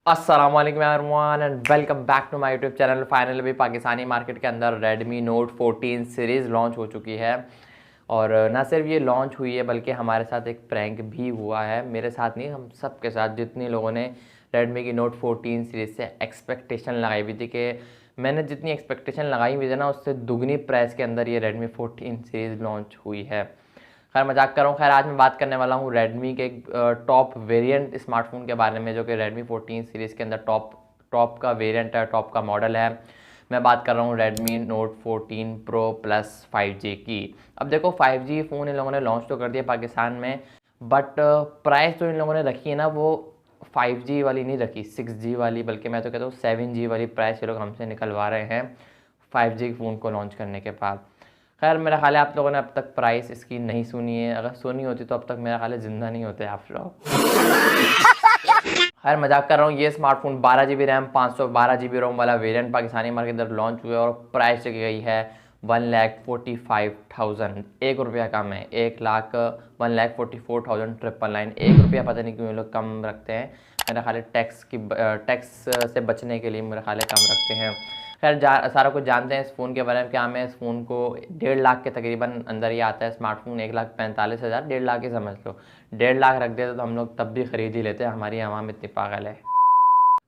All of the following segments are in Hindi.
अस्सलाम वालेकुम everyone and welcome back to my YouTube channel. Finally भी पाकिस्तानी मार्केट के अंदर Redmi Note 14 सीरीज़ लॉन्च हो चुकी है। और ना सिर्फ ये लॉन्च हुई है बल्कि हमारे साथ एक प्रैंक भी हुआ है। मेरे साथ नहीं, हम सब के साथ, जितने लोगों ने Redmi की Note 14 सीरीज़ से एक्सपेक्टेशन लगाई हुई थी कि मैंने जितनी एक्सपेक्टेशन लगाई हुई थी ना, उससे दुगनी प्राइस के अंदर ये Redmi 14 सीरीज़ लॉन्च हुई है। खैर मजाक कर रहा हूँ। खैर आज मैं बात करने वाला हूँ रेडमी के टॉप वेरिएंट स्मार्टफोन के बारे में, जो कि Redmi 14 सीरीज़ के अंदर टॉप का वेरिएंट है, टॉप का मॉडल है। मैं बात कर रहा हूँ Redmi Note 14 Pro Plus 5G की। अब देखो 5G फ़ोन इन लोगों ने लॉन्च तो कर दिया पाकिस्तान में, बट प्राइस जो इन लोगों ने रखी है ना, वो 5G वाली नहीं रखी, 6G वाली, बल्कि मैं तो कहता हूँ 7G वाली प्राइस ये लोग हमसे निकलवा रहे हैं 5G फ़ोन को लॉन्च करने के बाद। खैर मेरा ख्याल है आप लोगों ने अब तक प्राइस इसकी नहीं सुनी है। अगर सुनी होती तो अब तक मेरा ख्याल है ज़िंदा नहीं होते आप लोग। खैर मजाक कर रहा हूँ। ये स्मार्टफोन 12 GB रैम 512 GB रोम वाला वेरिएंट पाकिस्तानी मार्केट के अंदर लॉन्च हुआ है और प्राइस चली गई है 1,45,000। ₹1 कम है, 1,144,999। ₹1 पता नहीं क्यों ये लोग कम रखते हैं। मेरा ख्याल है टैक्स से बचने के लिए मेरा ख्याल है कम रखते हैं। खैर सारा कुछ जानते हैं इस फ़ोन के बारे में। क्या हमें इस फ़ोन को 1.5 लाख के तकरीबन अंदर ही आता है स्मार्टफोन। 1,45,000, 1.5 लाख ही समझ लो। 1.5 लाख रख देते तो हम लोग तब भी ख़रीद ही लेते हैं, हमारी आवाम इतनी पागल है।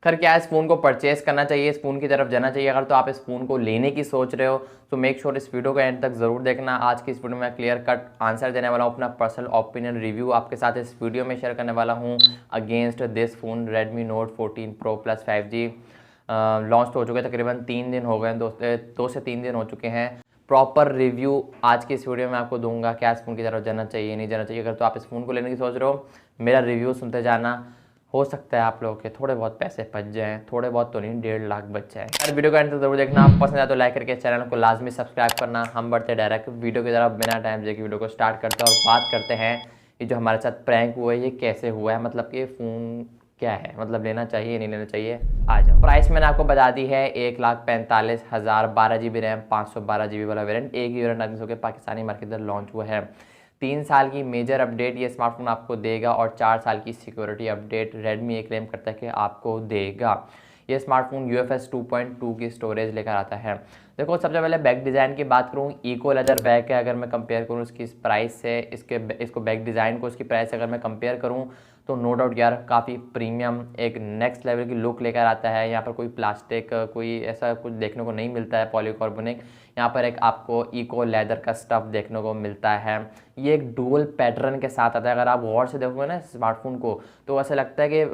खैर क्या इस फ़ोन को परचेज़ करना चाहिए, इस फ़ोन की तरफ जाना चाहिए अगर तो आप इस फ़ोन को लेने की सोच रहे हो तो मेक श्योर इस वीडियो को एंड तक ज़रूर देखना। आज की इस वीडियो में क्लियर कट आंसर देने वाला हूँ, अपना पर्सनल ओपिनियन रिव्यू आपके साथ इस वीडियो में शेयर करने वाला हूँ against this phone Redmi Note 14 Pro Plus 5G। Launch तो हो चुके तकरीबन 3 दिन हो गए, 2 से 3 दिन हो चुके हैं। प्रॉपर रिव्यू आज की इस वीडियो में आपको दूंगा, क्या इस फ़ोन की तरफ जाना चाहिए नहीं जाना चाहिए। अगर तो आप इस फ़ोन को लेने की सोच रहे हो, मेरा रिव्यू सुनते जाना। हो सकता है आप लोगों के थोड़े बहुत पैसे बच जाएँ, थोड़े बहुत तो नहीं, 1.5 लाख बच जाए। यार वीडियो को एंड तक जरूर देखना। आप पसंद आए तो लाइक करके चैनल को लाजमी सब्सक्राइब करना। हम बढ़ते डायरेक्ट वीडियो की तरफ, बिना टाइम देके वीडियो को स्टार्ट करते हैं और बात करते हैं ये जो हमारे साथ प्रैंक हुआ है ये कैसे हुआ है, मतलब कि फ़ोन क्या है, मतलब लेना चाहिए नहीं लेना चाहिए। आ जाओ। प्राइस मैंने आपको बता दी है 1,45,000, 12 GB रैम 512 GB वाला वेरिएंट। एक ही वेरिएंट आने से पाकिस्तानी मार्केट में लॉन्च हुआ है। 3 साल की मेजर अपडेट ये स्मार्टफोन आपको देगा और 4 साल की सिक्योरिटी अपडेट रेडमी ये क्लेम करता है कि आपको देगा। ये स्मार्टफोन UFS 2.2 की स्टोरेज लेकर आता है। देखो सबसे पहले बैक डिज़ाइन की बात करूँ, इको लेदर बैक है। अगर मैं कंपेयर करूँ इसकी प्राइस से, इसको बैक डिज़ाइन को इसकी प्राइस से अगर मैं कंपेयर करूँ तो नो डाउट यार काफ़ी प्रीमियम एक नेक्स्ट लेवल की लुक लेकर आता है। यहाँ पर कोई प्लास्टिक कोई ऐसा कुछ देखने को नहीं मिलता है पॉलीकार्बोनिक। यहाँ पर एक आपको इको लेदर का स्टफ़ देखने को मिलता है। ये एक डुअल पैटर्न के साथ आता है। अगर आप गौर से देखोगे ना स्मार्टफोन को तो ऐसा लगता है कि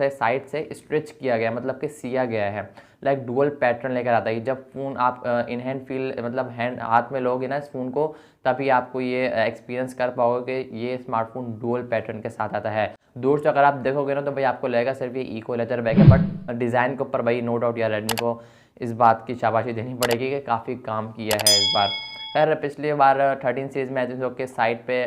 साइड से स्ट्रिच किया गया, मतलब कि सिया गया है। लाइक डुअल पैटर्न लेकर आता है। जब फ़ोन आप इन हैंड फील, मतलब हैंड हाथ में लोगे ना इस फ़ोन को, तभी आपको ये एक्सपीरियंस कर पाओगे कि ये स्मार्टफोन डुअल पैटर्न के साथ आता है। दूर से अगर आप देखोगे ना तो भाई आपको लगेगा सिर्फ ये इको लेदर बैग है, बट डिज़ाइन के ऊपर भाई नो डाउट यार रेडमी को इस बात की शाबाशी देनी पड़ेगी कि काफ़ी काम किया है इस बार। खैर पिछली बार 13 सीरीज़ में ऐसे के साइड पे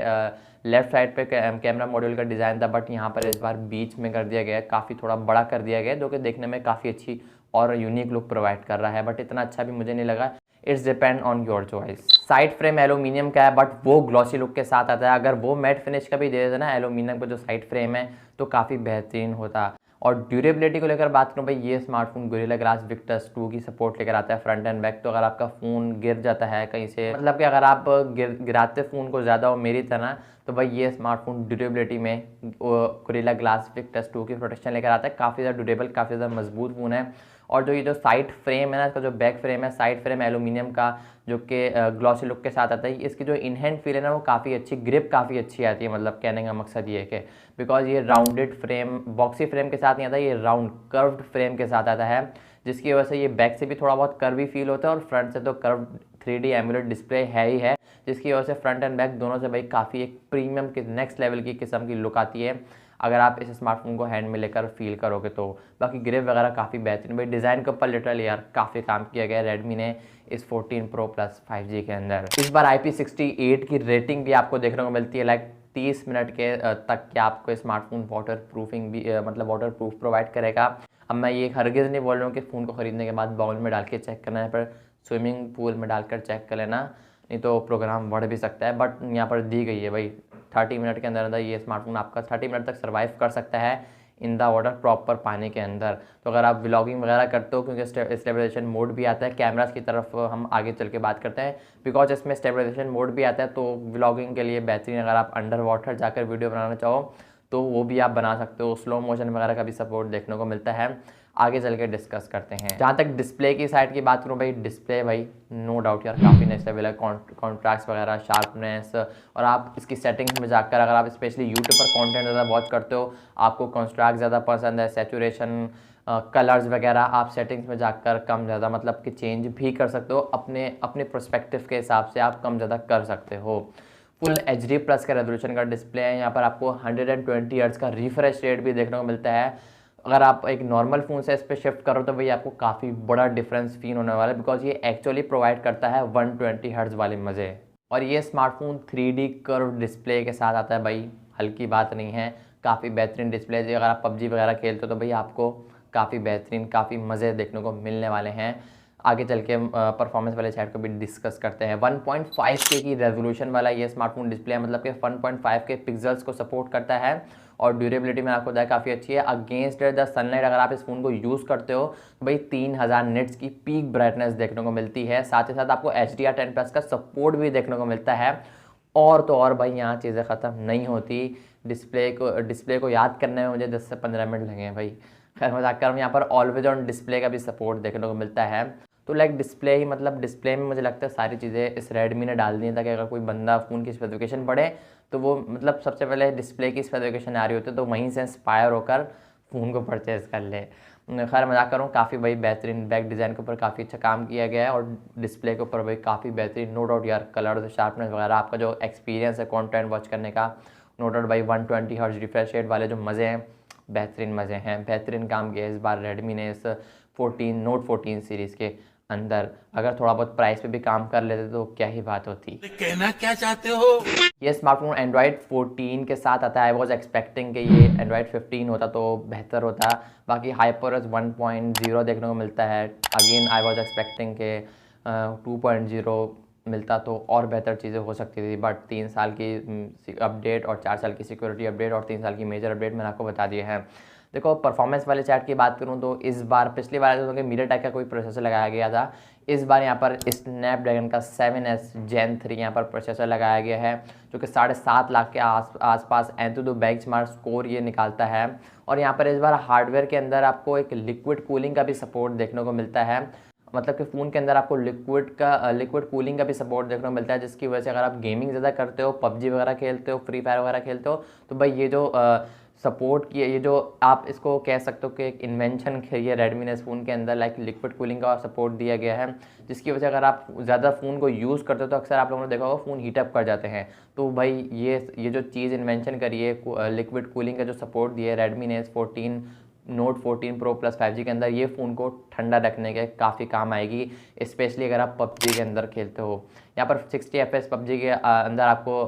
लेफ्ट साइड पे कैमरा मॉड्यूल का डिज़ाइन था, बट यहाँ पर इस बार बीच में कर दिया गया है, काफ़ी थोड़ा बड़ा कर दिया गया है, जो कि देखने में काफ़ी अच्छी और यूनिक लुक प्रोवाइड कर रहा है। बट इतना अच्छा भी मुझे नहीं लगा। It's depend on your choice. Side frame aluminium का है, बट वो ग्लॉसी लुक के साथ आता है। अगर वो मैट फिनिश का भी दे देते ना एलुमिनियम का जो साइड फ्रेम है तो काफ़ी बेहतरीन होता। और ड्यूरेबिलिटी को लेकर बात करूँ भाई, ये स्मार्टफोन गोरिल्ला ग्लास विक्टस 2 की सपोर्ट लेकर आता है फ्रंट एंड बैक। तो अगर आपका फ़ोन गिर जाता है कहीं से, मतलब कि अगर आप गिराते फ़ोन को ज़्यादा हो मेरी तरह, तो भाई ये स्मार्टफोन ड्यूरेबिलिटी में गोरिल्ला ग्लास विक्टस 2 की प्रोटेक्शन लेकर आता है। काफ़ी ज़्यादा ड्यूरेबल, काफ़ी ज़्यादा मजबूत फ़ोन है। और जो ये जो साइड फ्रेम है ना, इसका जो बैक फ्रेम है, साइड फ्रेम एलुमिनियम का, जो कि ग्लॉसी लुक के साथ आता है। इसकी जो इन हैंड फील है ना वो काफ़ी अच्छी, ग्रिप काफ़ी अच्छी आती है। मतलब कहने का मकसद ये है कि बिकॉज ये राउंडेड फ्रेम, बॉक्सी फ्रेम के साथ नहीं आता, ये राउंड कर्व्ड फ्रेम के साथ आता है, जिसकी वजह से ये बैक से भी थोड़ा बहुत कर्वी फील होता है और फ्रंट से तो कर्व 3D एमुलेट डिस्प्ले है ही है, जिसकी वजह से फ्रंट एंड बैक दोनों से भाई काफ़ी एक प्रीमियम के नेक्स्ट लेवल की किस्म की लुक आती है अगर आप इस स्मार्टफोन को हैंड में लेकर फील करोगे तो। बाकी ग्रिप वगैरह काफ़ी बेहतरीन भाई, डिज़ाइन के ऊपर लिटरली यार काफ़ी काम किया गया है रेडमी ने इस 14 Pro Plus 5G के अंदर। इस बार IP68 की रेटिंग भी आपको देखने को मिलती है। लाइक 30 मिनट के तक के आपको स्मार्टफोन वाटर प्रूफिंग भी मतलब वाटर प्रूफ प्रोवाइड करेगा। अब मैं ये हरगिज़ नहीं बोल रहा हूँ कि फ़ोन को ख़रीदने के बाद बाउल में डाल के चेक करना है, पर स्विमिंग पूल में डालकर चेक कर लेना, नहीं तो प्रोग्राम बढ़ भी सकता है। बट यहाँ पर दी गई है भाई 30 मिनट के अंदर अंदर ये स्मार्टफोन आपका 30 मिनट तक सर्वाइव कर सकता है इन द वाटर, प्रॉपर पानी के अंदर। तो अगर आप व्लॉगिंग वगैरह करते हो, क्योंकि स्टेबलाइजेशन मोड भी आता है, कैमरास की तरफ हम आगे चल के बात करते हैं, बिकॉज इसमें स्टेबलाइजेशन मोड भी आता है, तो व्लॉगिंग के लिए बेहतरीन। अगर आप अंडर वाटर जाकर वीडियो बनाना चाहो तो वो भी आप बना सकते हो। स्लो मोशन वगैरह का भी सपोर्ट देखने को मिलता है, आगे चल के डिस्कस करते हैं। जहाँ तक डिस्प्ले की साइड की बात करूँ भाई, डिस्प्ले भाई नो डाउट यार काफ़ी नेक्स्ट लेवल है, कॉन्ट्रास्ट वगैरह, शार्पनेस, और आप इसकी सेटिंग्स में जाकर अगर आप स्पेशली यूट्यूब पर कंटेंट ज़्यादा वॉच करते हो, आपको कॉन्ट्रास्ट ज़्यादा पसंद है, सैचुरेशन, कलर्स वगैरह, आप सेटिंग्स में जाकर कम ज़्यादा मतलब कि चेंज भी कर सकते हो, अपने अपने पर्सपेक्टिव के हिसाब से आप कम ज़्यादा कर सकते हो। फुल HD प्लस का रेजोल्यूशन का डिस्प्ले है, यहाँ पर आपको 120 हर्ट्ज का रिफ्रेश रेट भी देखने को मिलता है। अगर आप एक नॉर्मल फ़ोन से इस पर शिफ्ट करो तो भाई आपको काफ़ी बड़ा डिफरेंस फील होने वाला है, बिकॉज ये एक्चुअली प्रोवाइड करता है 120 हर्ट्ज वाले मज़े। और ये स्मार्टफोन 3D कर्व डिस्प्ले के साथ आता है भाई, हल्की बात नहीं है, काफ़ी बेहतरीन डिस्प्ले है। अगर आप PUBG वगैरह खेलते हो तो भाई आपको काफ़ी बेहतरीन, काफ़ी मज़े देखने को मिलने वाले हैं। आगे चल के परफॉर्मेंस वाले साइड को भी डिस्कस करते हैं। 1.5K की रेजोल्यूशन वाला ये स्मार्टफोन डिस्प्ले है, मतलब कि 1.5K पिक्सल्स को सपोर्ट करता है, और ड्यूरेबिलिटी में आपको बताया काफ़ी अच्छी है। अगेंस्ट द सनलाइट अगर आप इस फ़ोन को यूज़ करते हो तो भाई 3000 निट्स की पीक ब्राइटनेस देखने को मिलती है। साथ ही साथ आपको HDR10+ का सपोर्ट भी देखने को मिलता है। और तो और भाई यहाँ चीज़ें ख़त्म नहीं होती, डिस्प्ले को याद करने में मुझे 10 से 15 मिनट लगे हैं भाई। खैर मजाक कर रहा हूँ, यहाँ पर ऑलवेज ऑन डिस्प्ले का भी सपोर्ट देखने को मिलता है। तो लाइक डिस्प्ले ही, मतलब डिस्प्ले में मुझे लगता है सारी चीज़ें इस रेडमी ने डाल दी हैं, ताकि अगर कोई बंदा फ़ोन की स्पेसिफिकेशन पढ़े तो वो मतलब सबसे पहले डिस्प्ले की स्पेसिफिकेशन आ रही होती है तो वहीं से इंस्पायर होकर फ़ोन को परचेज़ कर ले। खैर मजाक करूँ, काफ़ी भाई बेहतरीन बैक डिज़ाइन के ऊपर काफ़ी अच्छा काम किया गया है, और डिस्प्ले के ऊपर भाई काफ़ी बेहतरीन, नो डाउट यार, कलर शार्पनेस वगैरह, आपका जो एक्सपीरियंस है कंटेंट वॉच करने का, नो डाउट भाई 120 हर्ट्ज रिफ्रेश रेट वाले जो मज़े हैं, बेहतरीन मज़े हैं। बेहतरीन काम किया इस बार रेडमी ने इस नोट 14 सीरीज़ के अंदर। अगर थोड़ा बहुत प्राइस पे भी काम कर लेते तो क्या ही बात होती। कहना क्या चाहते हो? ये स्मार्टफोन एंड्रॉयड 14 के साथ आता है। आई वॉज एक्सपेक्टिंग कि ये एंड्रॉयड 15 होता तो बेहतर होता। बाकी HyperOS 1.0 देखने को मिलता है। अगेन आई वॉज एक्सपेक्टिंग के 2.0 मिलता तो और बेहतर चीज़ें हो सकती थी, बट 3 साल की अपडेट और 4 साल की सिक्योरिटी अपडेट और 3 साल की मेजर अपडेट मैंने आपको बता दिए हैं। देखो परफॉर्मेंस वाले चैट की बात करूं तो इस बार, पिछली बार तो MediaTek का कोई प्रोसेसर लगाया गया था, इस बार यहाँ पर स्नैपड्रैगन का 7S Gen 3 यहाँ पर प्रोसेसर लगाया गया है, जो कि 7.5 लाख के आसपास एंथुडो बेंचमार्क स्कोर ये निकालता है। और यहाँ पर इस बार हार्डवेयर के अंदर आपको एक लिक्विड कूलिंग का भी सपोर्ट देखने को मिलता है, मतलब कि फ़ोन के अंदर आपको लिक्विड कूलिंग का भी सपोर्ट देखने को मिलता है, जिसकी वजह से अगर आप गेमिंग ज़्यादा करते हो, PUBG वगैरह खेलते हो, फ्री फायर वगैरह खेलते हो, तो भाई ये जो सपोर्ट किया, ये जो आप इसको कह सकते हो कि एक इन्वेंशन है रेडमी ने इस फ़ोन के अंदर, लाइक लिक्विड कूलिंग का सपोर्ट दिया गया है, जिसकी वजह से अगर आप ज़्यादा फ़ोन को यूज़ करते हो तो अक्सर आप लोगों ने देखा होगा फ़ोन हीटअप कर जाते हैं। तो भाई ये जो चीज़ इन्वेंशन करी है, लिक्विड कूलिंग का जो सपोर्ट दिया है रेडमी ने इस नोट 14 प्रो प्लस 5G के अंदर, ये फ़ोन को ठंडा रखने के काफ़ी काम आएगी, स्पेशली अगर आप PUBG के अंदर खेलते हो। यहाँ पर 60 FPS PUBG के अंदर आपको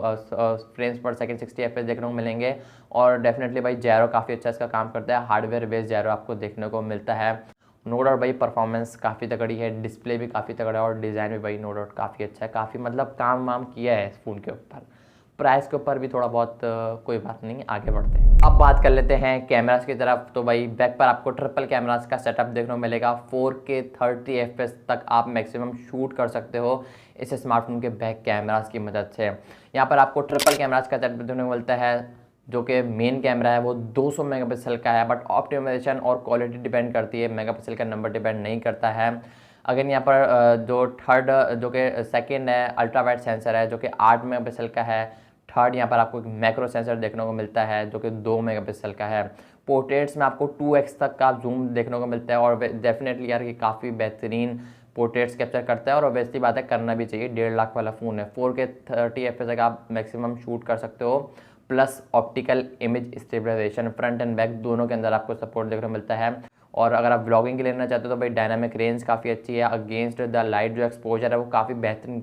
फ्रेम्स पर सेकंड 60 FPS देखने को मिलेंगे, और डेफिनेटली भाई जैरो काफ़ी अच्छा इसका काम करता है, हार्डवेयर बेस्ड जैरो आपको देखने को मिलता है। नो डाउट भाई परफॉर्मेंस काफ़ी तगड़ी है, डिस्प्ले भी काफ़ी तगड़ा है, और डिज़ाइन भी भाई नो डाउट काफ़ी अच्छा है, काफ़ी मतलब काम वाम किया है इस फ़ोन के ऊपर। प्राइस के ऊपर भी थोड़ा बहुत कोई बात नहीं, आगे बढ़ते हैं। अब बात कर लेते हैं कैमरास की तरफ। तो भाई बैक पर आपको ट्रिपल कैमरास का सेटअप देखने को मिलेगा, 4K 30 FPS तक आप मैक्सिमम शूट कर सकते हो इस स्मार्टफोन के बैक कैमरास की मदद से। यहाँ पर आपको ट्रिपल कैमरास का सेटअप देखने को मिलता है, जो कि मेन कैमरा है वो 200 मेगापिक्सल का है, बट ऑप्टिमाइजेशन और क्वालिटी डिपेंड करती है, मेगापिक्सल का नंबर डिपेंड नहीं करता है। अगर यहाँ पर जो कि सेकंड है अल्ट्रा वाइड सेंसर है, जो कि 8 मेगापिक्सल का है। थर्ड यहाँ पर आपको एक मैक्रो सेंसर देखने को मिलता है, जो कि 2 मेगापिक्सल का है। पोर्ट्रेट्स में आपको 2x तक का जूम देखने को मिलता है, और डेफिनेटली यार ये काफ़ी बेहतरीन पोर्ट्रेट्स कैप्चर करता है, और ऑब्वियसली बात है करना भी चाहिए, 1.5 लाख वाला फ़ोन है। 4K 30 FPS तक आप मैक्सिमम शूट कर सकते हो, plus optical image stabilization front and back दोनों के अंदर आपको सपोर्ट देखने को मिलता है। और अगर आप ब्लॉगिंग के लिए लेना चाहते हो तो भाई डायनामिक रेंज काफ़ी अच्छी है, अगेंस्ट द लाइट जो एक्सपोजर है वो काफ़ी बेहतरीन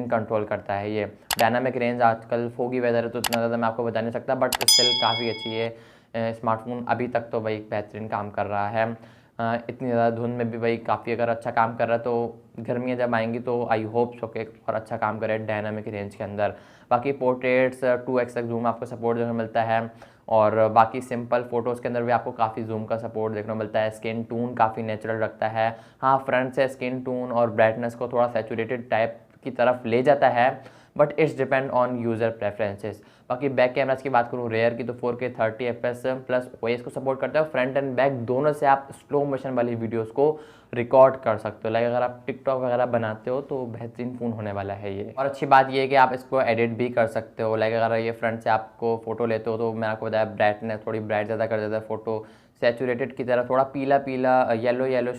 कंट्रोल करता है। ये डायनामिक रेंज आजकल फोगी वेदर है तो इतना ज़्यादा मैं आपको बता नहीं सकता, बट स्टिल काफ़ी अच्छी है। स्मार्टफोन अभी तक तो भाई बेहतरीन काम कर रहा है, इतनी ज़्यादा धुंध में भी भाई काफ़ी अगर अच्छा काम कर रहा है, तो गर्मियाँ जब आएंगी तो आई होप सो के और अच्छा काम करे डायनामिक रेंज के अंदर। बाकी पोर्ट्रेट्स 2x तक जूम आपको सपोर्ट देखने को मिलता है, और बाकी सिंपल फ़ोटोज़ के अंदर भी आपको काफ़ी जूम का सपोर्ट देखने को मिलता है। स्किन टून काफ़ी नेचुरल रखता है। हाँ, फ्रंट से स्किन टून और ब्राइटनेस को थोड़ा सैचुरेटेड टाइप की तरफ ले जाता है, but it's depend on user preferences. बाकी बैक कैमरास की बात करूँ रेयर की, तो 4K 30 FPS प्लस OIS को सपोर्ट करता है। फ्रंट एंड बैक दोनों से आप स्लो मोशन वाली वीडियोस को रिकॉर्ड कर सकते हो। लाइक अगर आप टिकटॉक वगैरह बनाते हो तो बेहतरीन फ़ोन होने वाला है ये। और अच्छी बात ये है कि आप इसको एडिट भी कर सकते हो। लाइक अगर ये फ्रंट से आपको फ़ोटो लेते हो तो मैंने आपको बताया ब्राइटनेस थोड़ी ब्राइट ज़्यादा कर देता है, फ़ोटो सैचुरेटेड की तरह थोड़ा पीला पीला येलो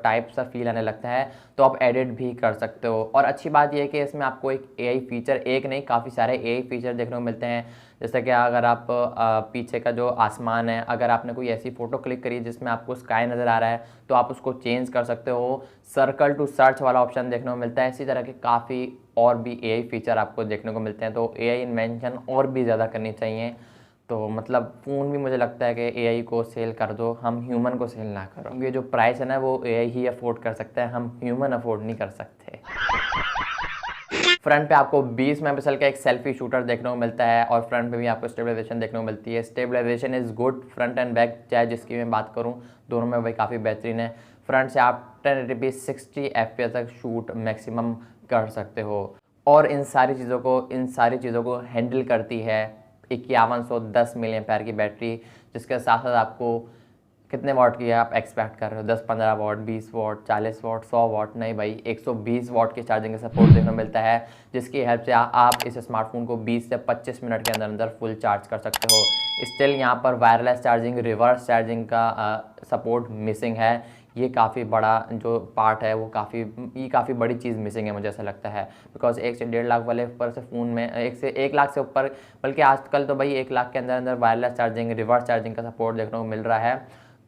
टाइप सा फील आने लगता है, तो आप एडिट भी कर सकते हो। और अच्छी बात यह है कि इसमें आपको एक AI फीचर, एक नहीं काफ़ी सारे AI फीचर देखने को मिलते हैं। जैसे कि अगर आप पीछे का जो आसमान है, अगर आपने कोई ऐसी फ़ोटो क्लिक करी जिसमें आपको स्काई नज़र आ रहा है तो आप उसको चेंज कर सकते हो। सर्कल टू सर्च वाला ऑप्शन देखने को मिलता है। इसी तरह के काफ़ी और भी AI फीचर आपको देखने को मिलते हैं। तो AI इन्वेंशन और भी ज़्यादा करनी चाहिए। तो मतलब फ़ोन भी मुझे लगता है कि AI को सेल कर दो, हम ह्यूमन को सेल ना करो। ये जो प्राइस है ना वो AI ही अफोर्ड कर सकता है, हम ह्यूमन अफोर्ड नहीं कर सकते। फ्रंट पे आपको 20 मेगापिक्सल का एक सेल्फी शूटर देखने को मिलता है और फ्रंट पे भी आपको स्टेबलाइजेशन देखने को मिलती है। Stabilization is good front and back, चाहे जिसकी मैं बात करूँ दोनों में वही काफ़ी बेहतरीन है। फ्रंट से आप 1080p 60 FPS तक शूट मैक्सिमम कर सकते हो। और इन सारी चीज़ों को हैंडल करती है 5110 मिली एम्पेयर की बैटरी, जिसके साथ साथ आपको कितने वाट की है आप एक्सपेक्ट कर रहे हो? 10-15 वाट, 20 वाट, 40 वाट, 100 वाट? नहीं भाई, 120 वाट की चार्जिंग का सपोर्ट देखने को मिलता है, जिसकी हेल्प से आप इस स्मार्टफोन को 20 से 25 मिनट के अंदर अंदर फुल चार्ज कर सकते हो। स्टिल यहाँ पर वायरलेस चार्जिंग, रिवर्स चार्जिंग का सपोर्ट मिसिंग है। ये काफ़ी बड़ा जो पार्ट है वो काफ़ी बड़ी चीज़ मिसिंग है, मुझे ऐसा लगता है। बिकॉज 1 से 1.5 लाख वाले ऊपर से फ़ोन में 1 लाख से ऊपर, बल्कि आजकल तो भाई 1 लाख के अंदर अंदर वायरलेस चार्जिंग, रिवर्स चार्जिंग का सपोर्ट देखने को मिल रहा है।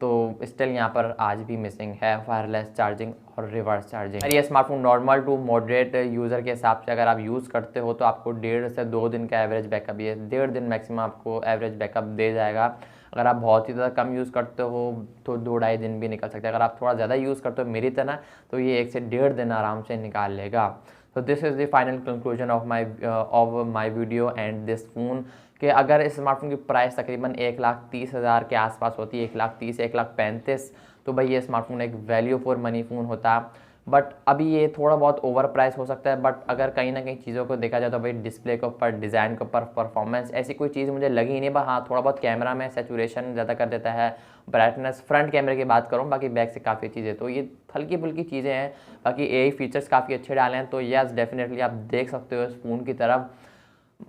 तो स्टिल यहाँ पर आज भी मिसिंग है वायरलेस चार्जिंग और रिवर्स चार्जिंग। और ये smartphone normal to moderate user के हिसाब से अगर आप यूज़ करते हो तो आपको 1.5 से 2 दिन का एवरेज बैकअप, ये 1.5 दिन मैक्सिमम आपको एवरेज बैकअप दे जाएगा। अगर आप बहुत ही ज़्यादा कम यूज़ करते हो तो 2-2.5 दिन भी निकल सकते हैं। अगर आप थोड़ा ज़्यादा यूज़ करते हो मेरी तरह तो ये 1 से 1.5 दिन आराम से निकाल लेगा। तो this is the final conclusion of my video and this phone, कि अगर इस स्मार्टफोन की प्राइस तकरीबन 1,30,000 के आसपास होती है, 1,30,000 1,35,000, तो भाई ये स्मार्टफोन एक वैल्यू फॉर मनी फ़ोन होता। बट अभी ये थोड़ा बहुत ओवर प्राइस हो सकता है। बट अगर कहीं ना कहीं चीज़ों को देखा जाए तो भाई डिस्प्ले के ऊपर, डिज़ाइन के ऊपर, परफॉर्मेंस, ऐसी कोई चीज़ मुझे लगी नहीं। बस हाँ, थोड़ा बहुत कैमरा में सैचुरेशन ज़्यादा कर देता है, ब्राइटनेस, फ्रंट कैमरे की बात करूँ, बाकी बैक से काफ़ी चीज़ें, तो ये हल्की फुल्की चीज़ें हैं। बाकी AI फीचर्स काफ़ी अच्छे डाले हैं, तो यस डेफिनेटली आप देख सकते हो इस फ़ोन की तरफ।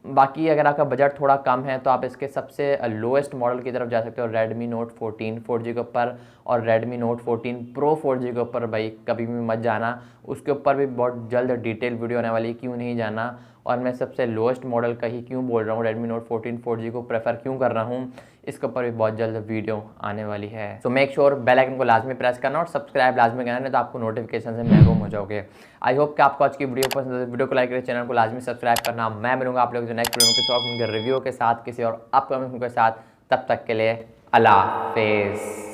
बाकी अगर आपका बजट थोड़ा कम है तो आप इसके सबसे लोएस्ट मॉडल की तरफ जा सकते हो, Redmi Note 14 4G के ऊपर, और Redmi Note 14 Pro 4G के ऊपर भाई कभी भी मत जाना, उसके ऊपर भी बहुत जल्द डिटेल वीडियो आने वाली है, क्यों नहीं जाना। और मैं सबसे लोएस्ट मॉडल का ही क्यों बोल रहा हूँ, Redmi Note 14 4G को प्रेफर क्यों कर रहा हूँ, इसके ऊपर भी बहुत जल्द वीडियो आने वाली है। So make sure bell icon को लाजमी प्रेस करना और सब्सक्राइब लाजमी करना, नहीं तो आपको नोटिफिकेशन से महरूम हो जाओगे। आई होप कि आपको आज की वीडियो पसंद है, वीडियो को लाइक करें, चैनल को लाजमी सब्सक्राइब करना। मैं मिलूंगा आप लोगों से नेक्स्ट वीडियो में किसी और उनके रिव्यू के साथ, किसी और अपकमिंग के साथ। तब तक के लिए अल्लाह हाफिज़।